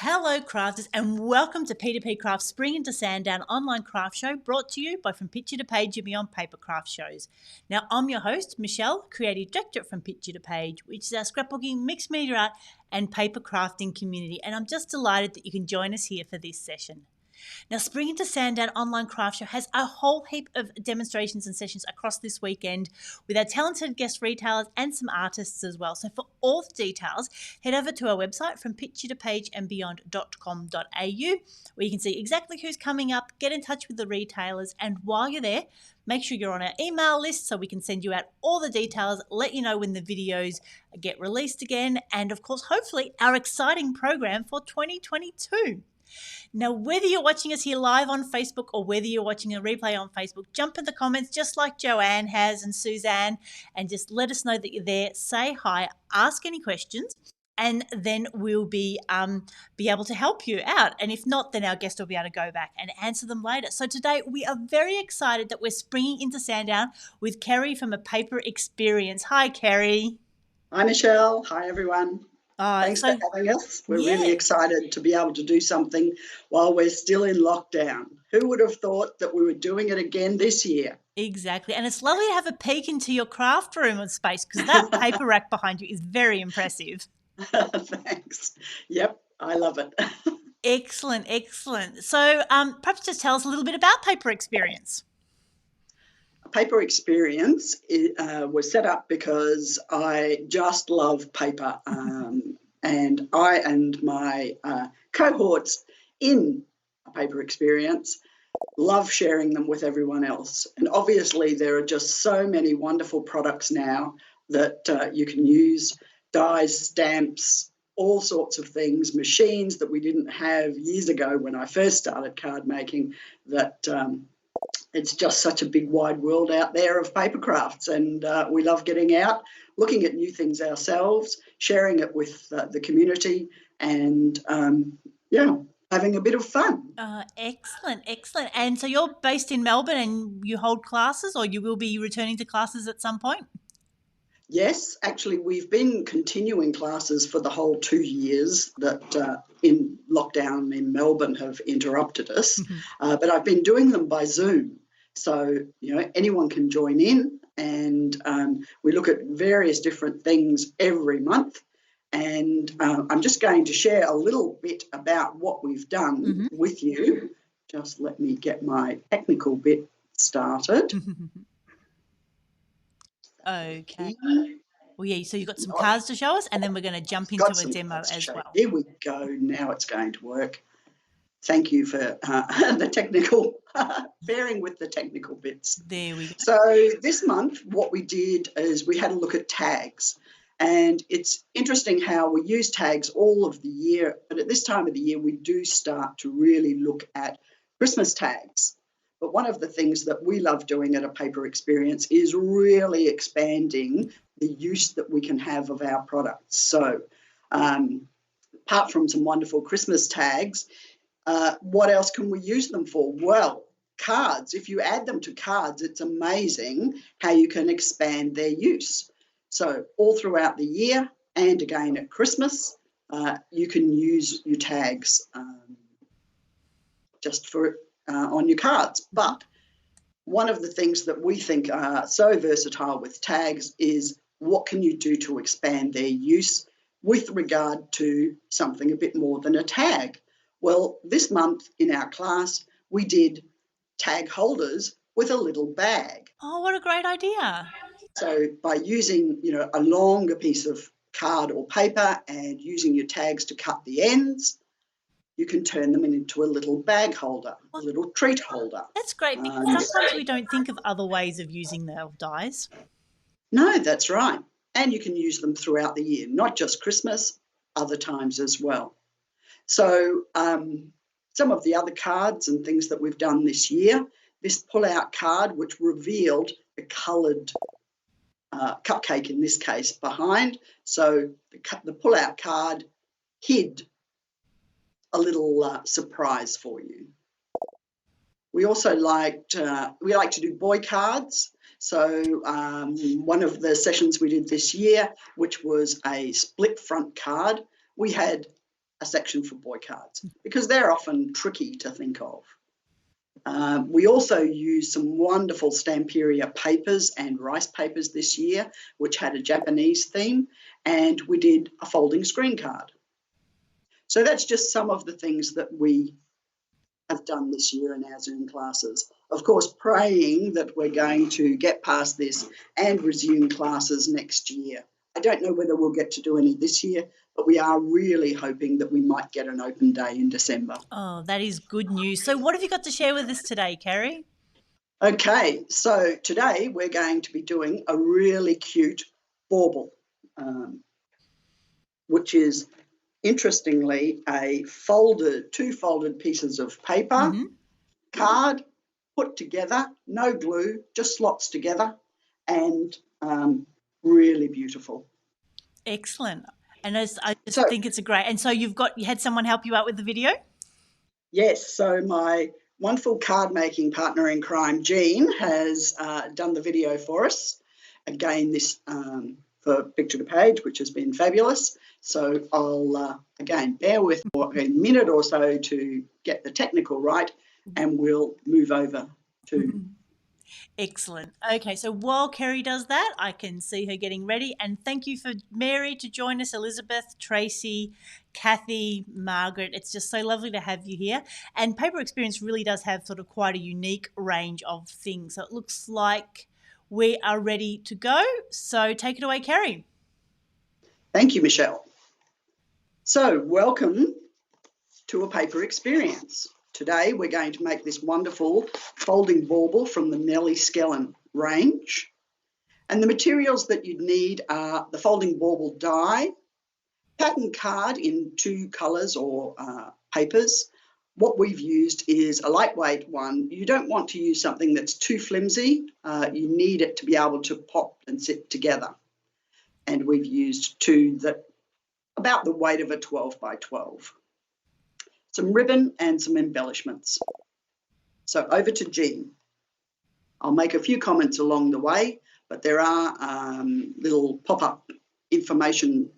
Hello crafters and welcome to P2PCrafts Spring into Sandown online craft show brought to you by From Picture to Page and Beyond Papercraft shows. Now I'm your host Michelle, Creative Director from Picture to Page, which is our scrapbooking, mixed media art and paper crafting community, and I'm just delighted that you can join us here for this session. Now, Spring into Sandown online craft show has a whole heap of demonstrations and sessions across this weekend with our talented guest retailers and some artists as well. So for all the details, head over to our website from picturetopageandbeyond.com.au where you can see exactly who's coming up, get in touch with the retailers, and while you're there, make sure you're on our email list so we can send you out all the details, let you know when the videos get released again, and of course, hopefully, our exciting program for 2022. Now, whether you're watching us here live on Facebook or whether you're watching a replay on Facebook, jump in the comments just like Joanne has and Suzanne, and just let us know that you're there. Say hi, ask any questions, and then we'll be able to help you out. And if not, then our guest will be able to go back and answer them later. So today we are very excited that we're springing into Sandown with Kerri from A Paper Experience. Hi, Kerri. Hi, Michelle. Hi, everyone. Thanks for having us. We're really excited to be able to do something while we're still in lockdown. Who would have thought that we were doing it again this year? Exactly. And it's lovely to have a peek into your craft room and space because that paper rack behind you is very impressive. Thanks. Yep, I love it. Excellent, excellent. So perhaps just tell us a little bit about Paper Experience. Paper Experience was set up because I just love paper, and I and my cohorts in A Paper Experience love sharing them with everyone else. And obviously there are just so many wonderful products now that you can use, dies, stamps, all sorts of things, machines that we didn't have years ago when I first started card making, that it's just such a big wide world out there of paper crafts, and we love getting out, looking at new things ourselves, sharing it with the community, and having a bit of fun. Excellent, excellent. And so you're based in Melbourne and you hold classes, or you will be returning to classes at some point? Yes, actually we've been continuing classes for the whole 2 years that in lockdown in Melbourne have interrupted us, but I've been doing them by Zoom. So, anyone can join in, and we look at various different things every month. And I'm just going to share a little bit about what we've done with you. Just let me get my technical bit started. Okay. Well, yeah, so you've got some cards to show us, and then we're going to jump into a demo as well. Here we go. Now it's going to work. Thank you for the technical, bearing with the technical bits. There we go. So this month what we did is we had a look at tags. And it's interesting how we use tags all of the year, but at this time of the year we do start to really look at Christmas tags. But one of the things that we love doing at A Paper Experience is really expanding the use that we can have of our products. So apart from some wonderful Christmas tags, what else can we use them for? Well, cards. If you add them to cards, it's amazing how you can expand their use. So all throughout the year and again at Christmas, you can use your tags just for on your cards. But one of the things that we think are so versatile with tags is what can you do to expand their use with regard to something a bit more than a tag. Well, this month in our class, we did tag holders with a little bag. Oh, what a great idea. So by using, a longer piece of card or paper and using your tags to cut the ends, you can turn them into a little bag holder, a little treat holder. That's great, because sometimes we don't think of other ways of using the dies. No, that's right. And you can use them throughout the year, not just Christmas, other times as well. So some of the other cards and things that we've done this year, this pull-out card, which revealed the coloured cupcake in this case behind. So the pull-out card hid a little surprise for you. We also like to do boy cards. So one of the sessions we did this year, which was a split front card, we had a section for boy cards because they're often tricky to think of. We also used some wonderful Stamperia papers and rice papers this year, which had a Japanese theme, and we did a folding screen card. So that's just some of the things that we have done this year in our Zoom classes. Of course, praying that we're going to get past this and resume classes next year. I don't know whether we'll get to do any this year, but we are really hoping that we might get an open day in December. Oh, that is good news. So what have you got to share with us today, Kerri? Okay, so today we're going to be doing a really cute bauble, which is interestingly two folded pieces of paper, card, put together, no glue, just slots together, and really beautiful. Excellent. And I just think it's a great. And so you had someone help you out with the video? Yes. So my wonderful card making partner in crime, Jean, has done the video for us. Again, this for Picture to Page, which has been fabulous. So I'll again bear with me a minute or so to get the technical right, and we'll move over to. Excellent. Okay, so while Kerri does that, I can see her getting ready. And thank you for Mary to join us, Elizabeth, Tracy, Kathy, Margaret. It's just so lovely to have you here. And Paper Experience really does have sort of quite a unique range of things. So it looks like we are ready to go. So take it away, Kerri. Thank you, Michelle. So welcome to a Paper Experience. Today we're going to make this wonderful folding bauble from the Nellie Skellen range. And the materials that you'd need are the folding bauble die, pattern card in 2 colours or papers. What we've used is a lightweight one. You don't want to use something that's too flimsy. You need it to be able to pop and sit together. And we've used 2 that about the weight of a 12 by 12. Some ribbon and some embellishments. So over to Jean. I'll make a few comments along the way, but there are little pop-up information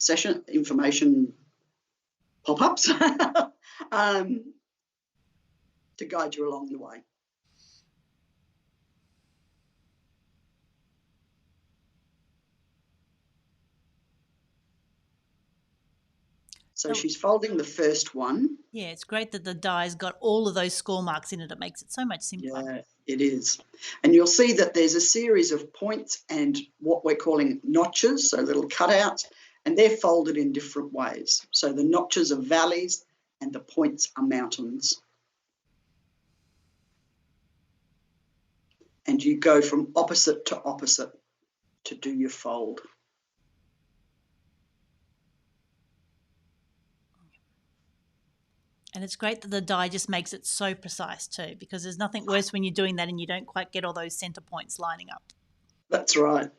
pop-ups to guide you along the way. So she's folding the first one. Yeah, it's great that the die's got all of those score marks in it. It makes it so much simpler. Yeah, it is. And you'll see that there's a series of points and what we're calling notches, so little cutouts, and they're folded in different ways. So the notches are valleys and the points are mountains. And you go from opposite to opposite to do your fold. And it's great that the die just makes it so precise too, because there's nothing worse when you're doing that and you don't quite get all those centre points lining up. That's right.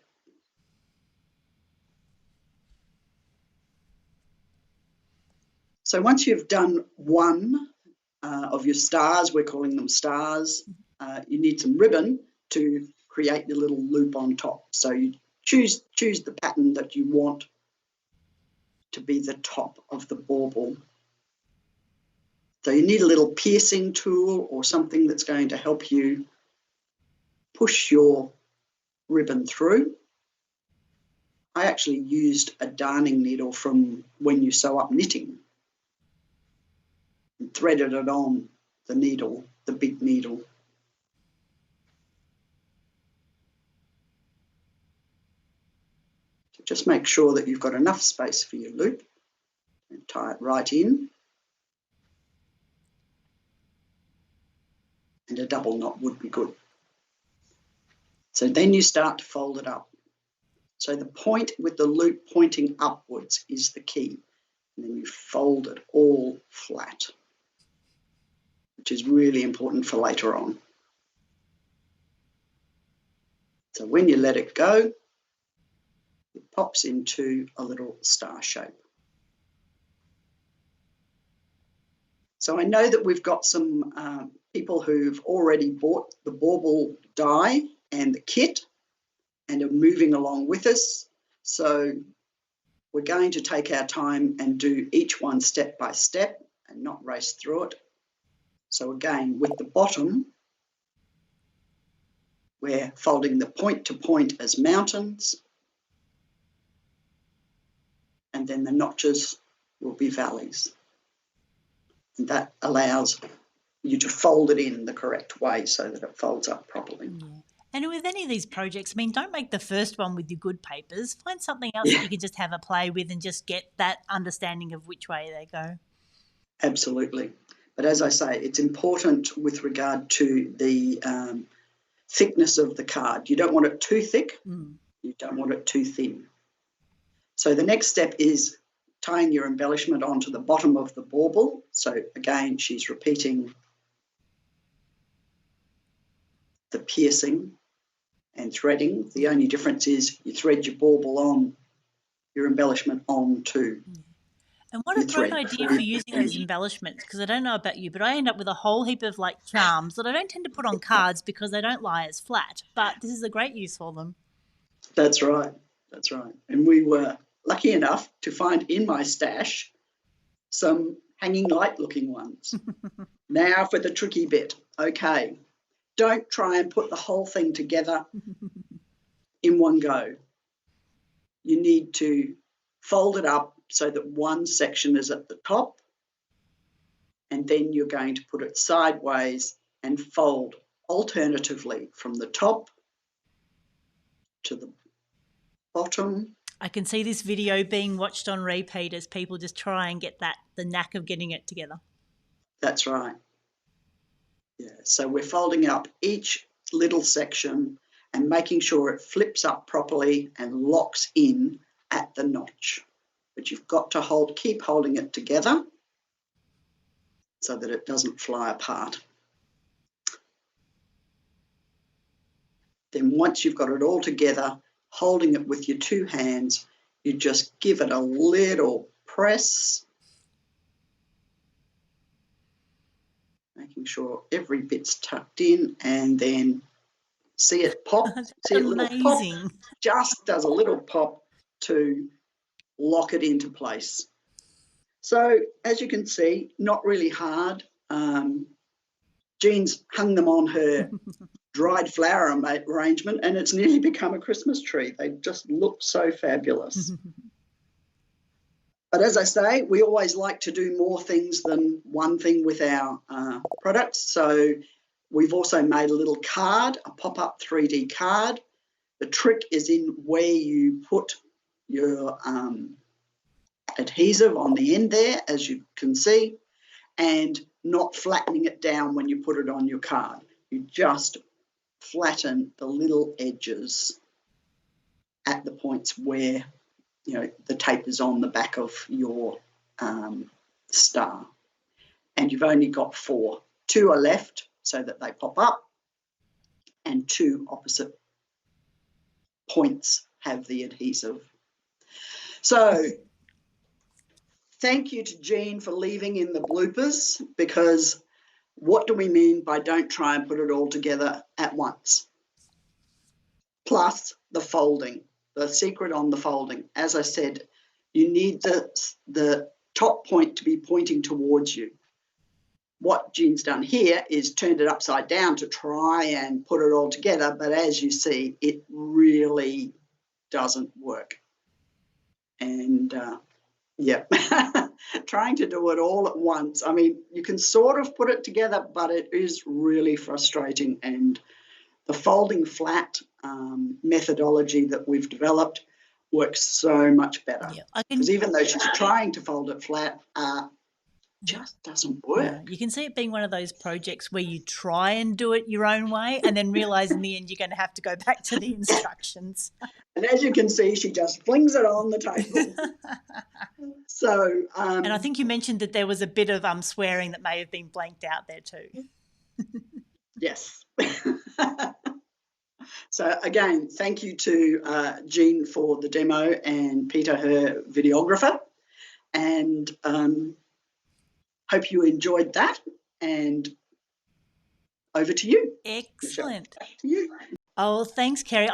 So once you've done one of your stars, we're calling them stars, you need some ribbon to create your little loop on top. So you choose the pattern that you want to be the top of the bauble. So you need a little piercing tool or something that's going to help you push your ribbon through. I actually used a darning needle from when you sew up knitting and threaded it on the needle, the big needle. So just make sure that you've got enough space for your loop and tie it right in. And a double knot would be good. So then you start to fold it up. So the point with the loop pointing upwards is the key. And then you fold it all flat, which is really important for later on. So when you let it go, it pops into a little star shape. So I know that we've got some people who've already bought the bauble die and the kit and are moving along with us. So we're going to take our time and do each one step by step and not race through it. So again, with the bottom, we're folding the point to point as mountains, and then the notches will be valleys. And that allows you to fold it in the correct way so that it folds up properly. Yeah. And with any of these projects, I mean, don't make the first one with your good papers. Find something else that you can just have a play with and just get that understanding of which way they go. Absolutely. But as I say, it's important with regard to the thickness of the card. You don't want it too thick. You don't want it too thin. So the next step is tying your embellishment onto the bottom of the bauble. So again, she's repeating the piercing and threading. The only difference is you thread your bauble on, your embellishment on too. And what a great idea for using those embellishments, because I don't know about you, but I end up with a whole heap of like charms that I don't tend to put on cards because they don't lie as flat, but this is a great use for them. That's right. That's right. And we were lucky enough to find in my stash some hanging light looking ones. Now for the tricky bit. Okay. Don't try and put the whole thing together in one go. You need to fold it up so that one section is at the top, and then you're going to put it sideways and fold alternatively from the top to the bottom. I can see this video being watched on repeat as people just try and get the knack of getting it together. That's right. Yeah, so we're folding up each little section and making sure it flips up properly and locks in at the notch. But you've got to keep holding it together so that it doesn't fly apart. Then once you've got it all together, holding it with your two hands, you just give it a little press, making sure every bit's tucked in, and then see it pop. See it little pop. Just does a little pop to lock it into place. So as you can see, not really hard. Jean's hung them on her dried flower arrangement, and it's nearly become a Christmas tree. They just look so fabulous. But as I say, we always like to do more things than one thing with our products. So we've also made a little card, a pop-up 3D card. The trick is in where you put your adhesive on the end there, as you can see, and not flattening it down when you put it on your card. You just flatten the little edges at the points where, you know, the tape is on the back of your star. And you've only got 4. 2 are left so that they pop up, and 2 opposite points have the adhesive. So thank you to Jean for leaving in the bloopers, because what do we mean by don't try and put it all together at once? Plus the folding, the secret on the folding. As I said, you need the top point to be pointing towards you. What Jean's done here is turned it upside down to try and put it all together, but as you see, it really doesn't work. And yeah, trying to do it all at once. I mean, you can sort of put it together, but it is really frustrating. And the folding flat methodology that we've developed works so much better. Because even though she's trying to fold it flat, just doesn't work. Yeah, you can see it being one of those projects where you try and do it your own way and then realise in the end you're going to have to go back to the instructions. And as you can see, she just flings it on the table. So, and I think you mentioned that there was a bit of swearing that may have been blanked out there too. Yes. So again, thank you to Jean for the demo and Peter, her videographer, and hope you enjoyed that. And over to you. Excellent. Back to you. Oh, thanks, Kerri.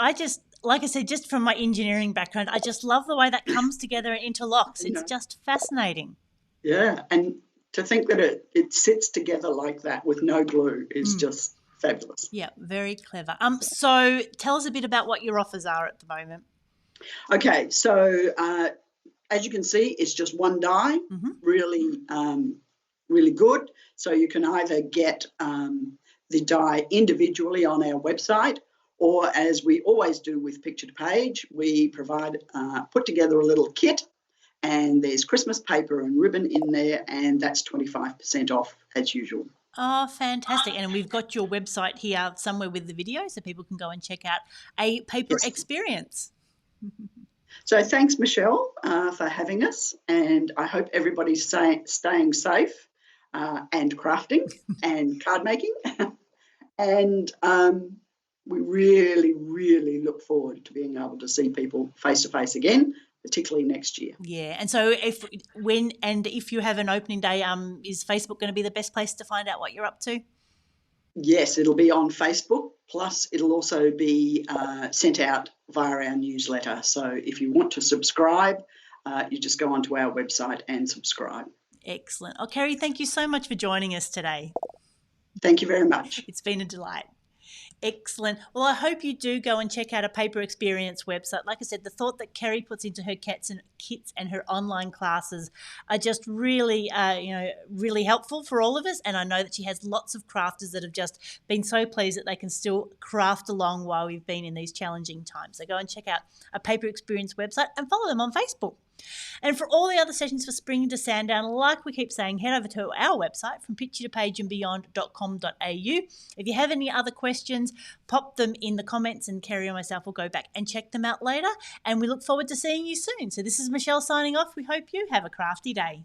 like I said, just from my engineering background, I just love the way that comes together and interlocks. It's just fascinating. Yeah, and to think that it sits together like that with no glue is just fabulous. Yeah, very clever. So tell us a bit about what your offers are at the moment. Okay, so as you can see, it's just one die, really, really good. So you can either get the die individually on our website, or as we always do with Picture to Page, we put together a little kit, and there's Christmas paper and ribbon in there, and that's 25% off as usual. Oh, fantastic. And we've got your website here somewhere with the video so people can go and check out a paper experience. So thanks, Michelle, for having us, and I hope everybody's staying safe and crafting and card making. And we really, really look forward to being able to see people face to face again, particularly next year. Yeah, and so if you have an opening day, is Facebook going to be the best place to find out what you're up to? Yes, it'll be on Facebook, plus it'll also be sent out via our newsletter. So if you want to subscribe, you just go onto our website and subscribe. Excellent. Oh, Kerri, thank you so much for joining us today. Thank you very much. It's been a delight. Excellent. Well, I hope you do go and check out a Paper Experience website. Like I said, the thought that Kerri puts into her kits and her online classes are just really, really helpful for all of us. And I know that she has lots of crafters that have just been so pleased that they can still craft along while we've been in these challenging times. So go and check out a Paper Experience website and follow them on Facebook. And for all the other sessions for Spring to Sandown, like we keep saying, head over to our website from picturetopageandbeyond.com.au. If you have any other questions, pop them in the comments and Kerri and myself will go back and check them out later. And we look forward to seeing you soon. So this is Michelle signing off. We hope you have a crafty day.